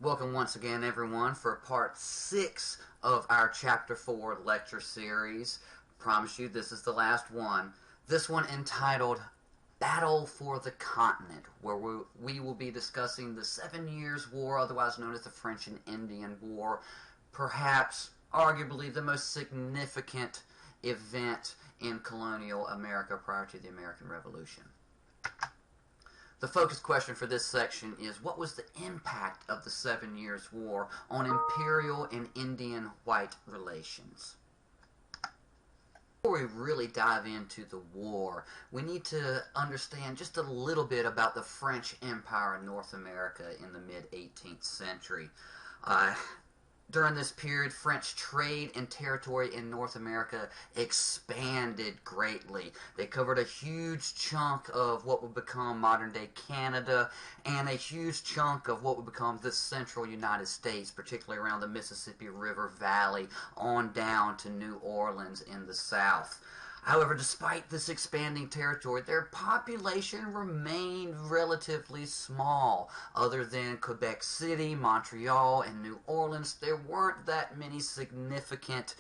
Welcome once again, everyone, for part 6 of our Chapter 4 lecture series. Promise you this is the last one. This one entitled Battle for the Continent, where we will be discussing the 7 Years' War, otherwise known as the French and Indian War, perhaps, arguably, the most significant event in colonial America prior to the American Revolution. The focus question for this section is, what was the impact of the 7 Years' War on imperial and Indian white relations? Before we really dive into the war, we need to understand just a little bit about the French Empire in North America in the mid-18th century. During this period, French trade and territory in North America expanded greatly. They covered a huge chunk of what would become modern-day Canada and a huge chunk of what would become the central United States, particularly around the Mississippi River Valley on down to New Orleans in the south. However, despite this expanding territory, their population remained relatively small. Other than Quebec City, Montreal, and New Orleans, there weren't that many significant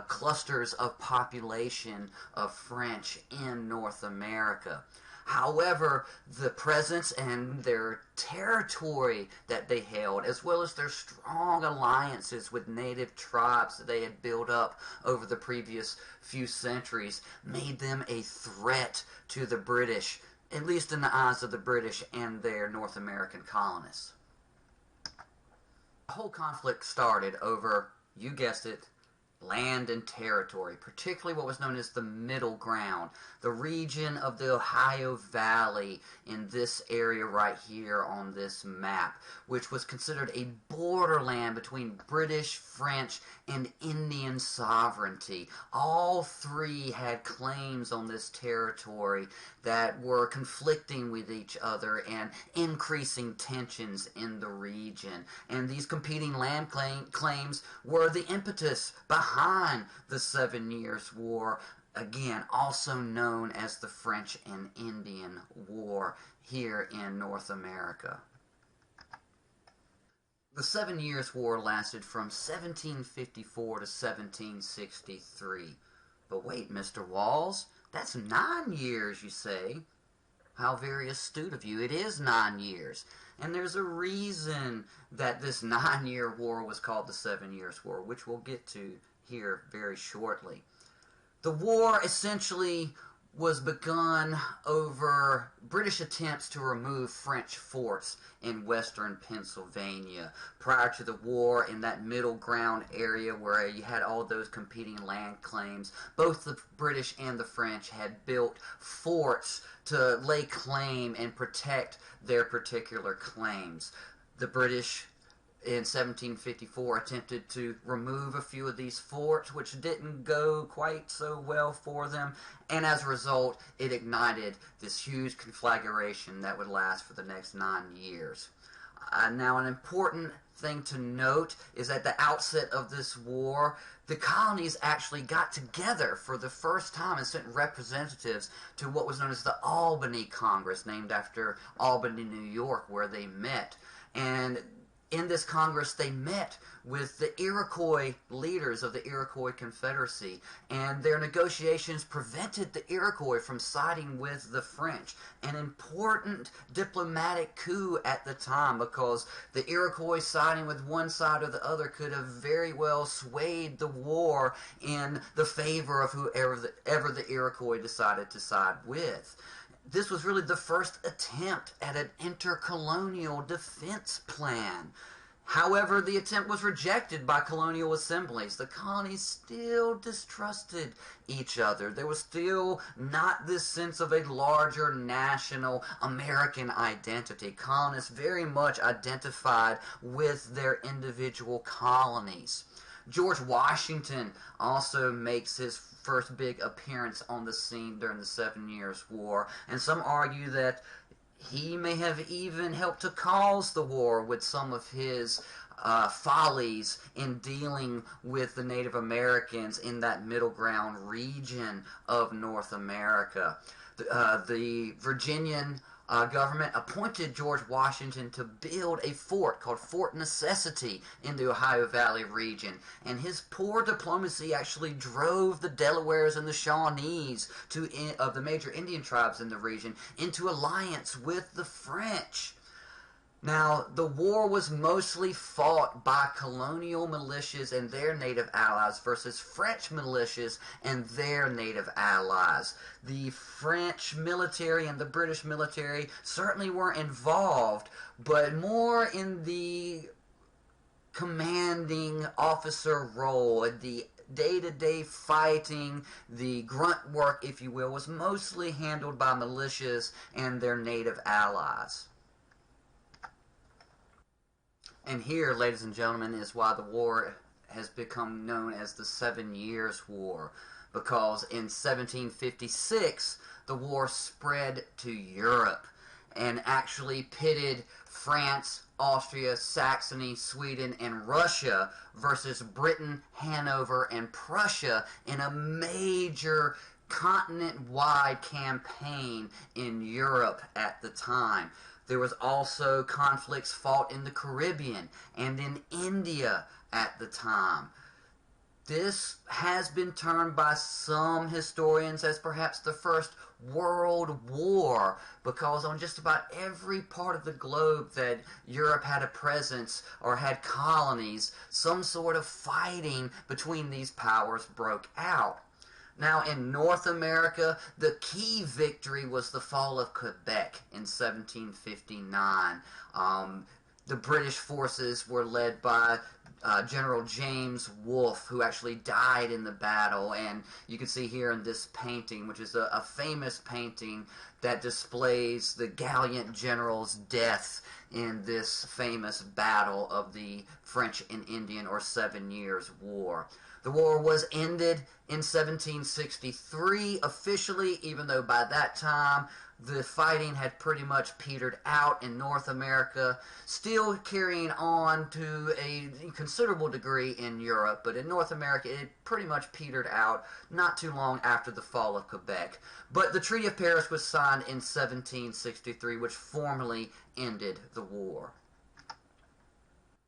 clusters of population of French in North America. However, the presence and their territory that they held, as well as their strong alliances with native tribes that they had built up over the previous few centuries, made them a threat to the British, at least in the eyes of the British and their North American colonists. The whole conflict started over, you guessed it, land and territory, particularly what was known as the Middle Ground, the region of the Ohio Valley in this area right here on this map, which was considered a borderland between British, French, and Indian sovereignty. All three had claims on this territory that were conflicting with each other and increasing tensions in the region. And these competing land claims were the impetus behind the 7 Years' War, again also known as the French and Indian War here in North America. The 7 Years' War lasted from 1754 to 1763. But wait, Mr. Walls, that's 9 years, you say? How very astute of you. It is 9 years. And there's a reason that this 9-year war was called the 7 Years' War, which we'll get to here very shortly. The war essentially was begun over British attempts to remove French forts in western Pennsylvania. Prior to the war, in that middle ground area where you had all those competing land claims, both the British and the French had built forts to lay claim and protect their particular claims. The British in 1754 attempted to remove a few of these forts, which didn't go quite so well for them, and as a result, it ignited this huge conflagration that would last for the next 9 years. Now, an important thing to note is at the outset of this war, the colonies actually got together for the first time and sent representatives to what was known as the Albany Congress, named after Albany, New York, where they met. And in this Congress, they met with the Iroquois leaders of the Iroquois Confederacy, and their negotiations prevented the Iroquois from siding with the French. An important diplomatic coup at the time, because the Iroquois siding with one side or the other could have very well swayed the war in the favor of whoever the Iroquois decided to side with. This was really the first attempt at an intercolonial defense plan. However, the attempt was rejected by colonial assemblies. The colonies still distrusted each other. There was still not this sense of a larger national American identity. Colonists very much identified with their individual colonies. George Washington also makes his first big appearance on the scene during the 7 Years' War, and some argue that he may have even helped to cause the war with some of his follies in dealing with the Native Americans in that middle ground region of North America. The Virginian government appointed George Washington to build a fort called Fort Necessity in the Ohio Valley region. And his poor diplomacy actually drove the Delawares and the Shawnees of the major Indian tribes in the region into alliance with the French. Now, the war was mostly fought by colonial militias and their native allies versus French militias and their native allies. The French military and the British military certainly were involved, but more in the commanding officer role, the day-to-day fighting, the grunt work, if you will, was mostly handled by militias and their native allies. And here, ladies and gentlemen, is why the war has become known as the 7 Years' War. Because in 1756, the war spread to Europe and actually pitted France, Austria, Saxony, Sweden, and Russia versus Britain, Hanover, and Prussia in a major continent-wide campaign in Europe at the time. There was also conflicts fought in the Caribbean and in India at the time. This has been termed by some historians as perhaps the First World War, because on just about every part of the globe that Europe had a presence or had colonies, some sort of fighting between these powers broke out. Now, in North America, the key victory was the fall of Quebec in 1759. The British forces were led by General James Wolfe, who actually died in the battle. And you can see here in this painting, which is a famous painting that displays the gallant general's death in this famous battle of the French and Indian or 7 Years' War. The war was ended in 1763 officially, even though by that time the fighting had pretty much petered out in North America, still carrying on to a considerable degree in Europe, but in North America it pretty much petered out not too long after the fall of Quebec. But the Treaty of Paris was signed in 1763, which formally ended the war.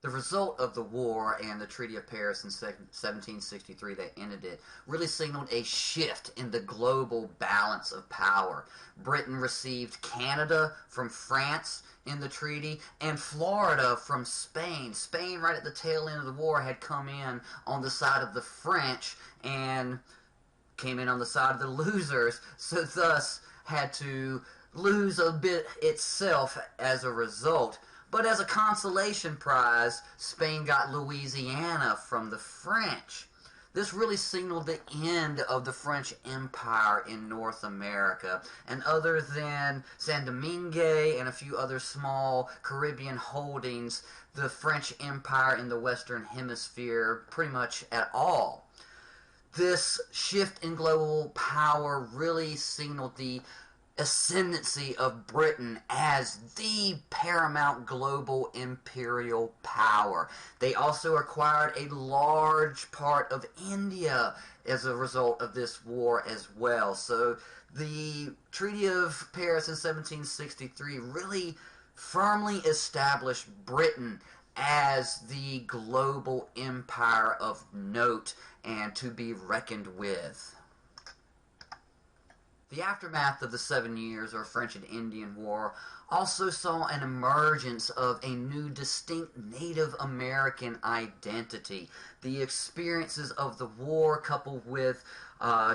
The result of the war and the Treaty of Paris in 1763 that ended it really signaled a shift in the global balance of power. Britain received Canada from France in the treaty and Florida from Spain. Spain, right at the tail end of the war, had come in on the side of the French and came in on the side of the losers, so thus had to lose a bit itself as a result. But as a consolation prize, Spain got Louisiana from the French. This really signaled the end of the French Empire in North America. And other than San Domingue and a few other small Caribbean holdings, the French Empire in the Western Hemisphere pretty much at all. This shift in global power really signaled the ascendancy of Britain as the paramount global imperial power. They also acquired a large part of India as a result of this war as well. So the Treaty of Paris in 1763 really firmly established Britain as the global empire of note and to be reckoned with. The aftermath of the 7 Years or French and Indian War also saw an emergence of a new distinct Native American identity. The experiences of the war, coupled with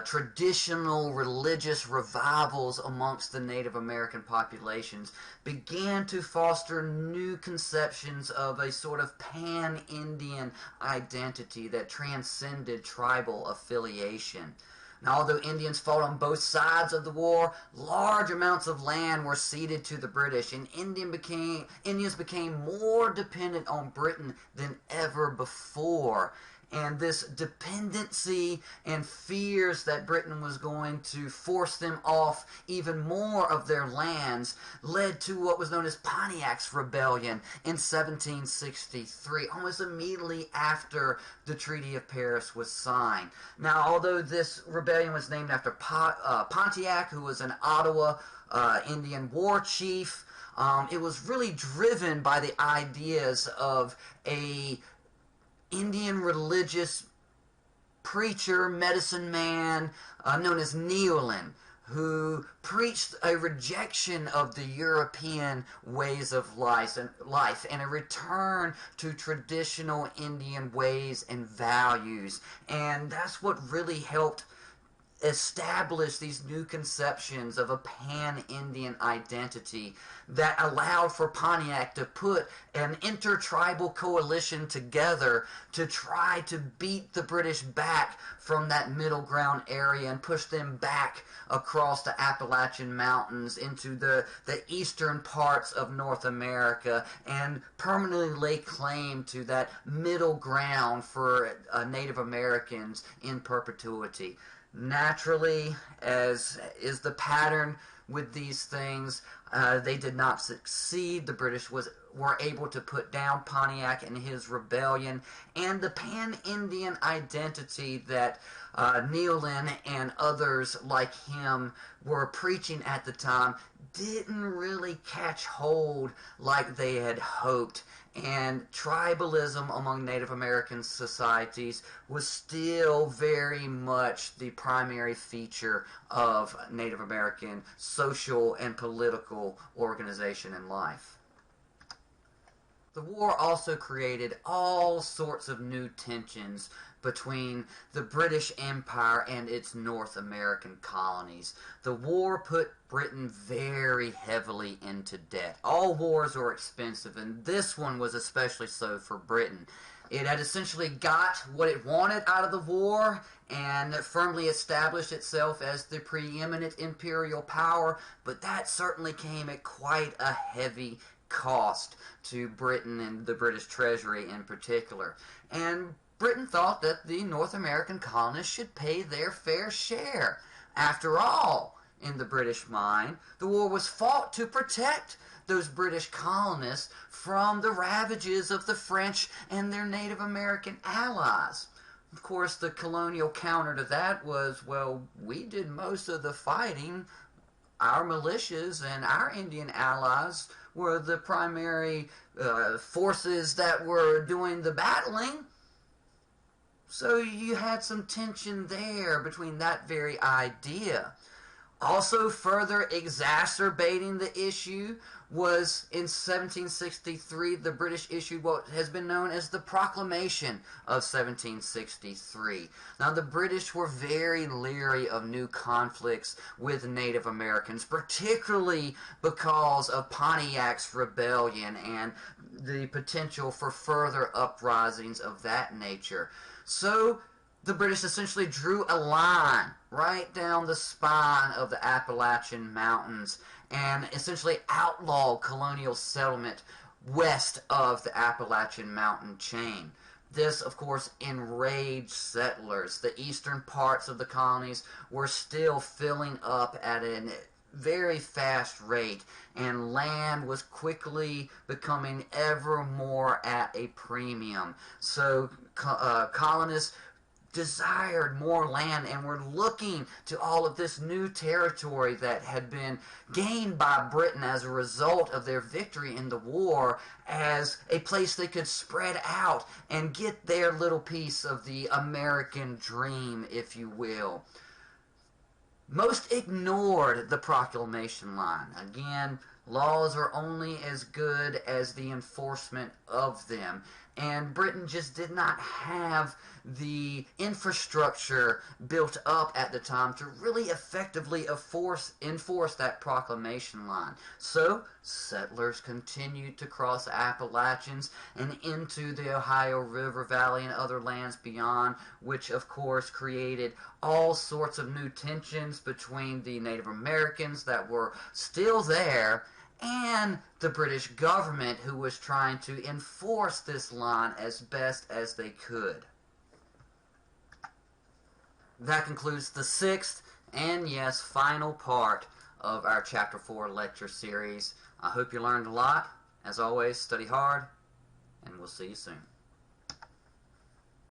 traditional religious revivals amongst the Native American populations, began to foster new conceptions of a sort of pan-Indian identity that transcended tribal affiliation. Now, although Indians fought on both sides of the war, large amounts of land were ceded to the British, and Indians became more dependent on Britain than ever before. And this dependency and fears that Britain was going to force them off even more of their lands led to what was known as Pontiac's Rebellion in 1763, almost immediately after the Treaty of Paris was signed. Now, although this rebellion was named after Pontiac, who was an Ottawa Indian war chief, it was really driven by the ideas of a Indian religious preacher, medicine man, known as Neolin, who preached a rejection of the European ways of life and a return to traditional Indian ways and values. And that's what really helped establish these new conceptions of a pan-Indian identity that allowed for Pontiac to put an intertribal coalition together to try to beat the British back from that middle ground area and push them back across the Appalachian Mountains into the eastern parts of North America and permanently lay claim to that middle ground for Native Americans in perpetuity. Naturally, as is the pattern with these things, they did not succeed. The British were able to put down Pontiac and his rebellion, and the pan-Indian identity that Neolin and others like him were preaching at the time didn't really catch hold like they had hoped. And tribalism among Native American societies was still very much the primary feature of Native American social and political organization and life. The war also created all sorts of new tensions between the British Empire and its North American colonies. The war put Britain very heavily into debt. All wars are expensive, and this one was especially so for Britain. It had essentially got what it wanted out of the war and firmly established itself as the preeminent imperial power, but that certainly came at quite a heavy cost to Britain and the British Treasury in particular. And Britain thought that the North American colonists should pay their fair share. After all, in the British mind, the war was fought to protect those British colonists from the ravages of the French and their Native American allies. Of course, the colonial counter to that was, well, we did most of the fighting. Our militias and our Indian allies were the primary forces that were doing the battling. So you had some tension there between that very idea. Also further exacerbating the issue was in 1763 the British issued what has been known as the Proclamation of 1763. Now the British were very leery of new conflicts with Native Americans, particularly because of Pontiac's rebellion and the potential for further uprisings of that nature. So the British essentially drew a line right down the spine of the Appalachian Mountains and essentially outlawed colonial settlement west of the Appalachian Mountain chain. This, of course, enraged settlers. The eastern parts of the colonies were still filling up at a very fast rate, and land was quickly becoming ever more at a premium. So colonists desired more land and were looking to all of this new territory that had been gained by Britain as a result of their victory in the war as a place they could spread out and get their little piece of the American dream, if you will. Most ignored the proclamation line. Again, laws are only as good as the enforcement of them. And Britain just did not have the infrastructure built up at the time to really effectively enforce that proclamation line. So, settlers continued to cross Appalachians and into the Ohio River Valley and other lands beyond, which of course created all sorts of new tensions between the Native Americans that were still there and the British government, who was trying to enforce this line as best as they could. that concludes the 6th and, yes, final part of our Chapter 4 lecture series. I hope you learned a lot. As always, study hard, and we'll see you soon.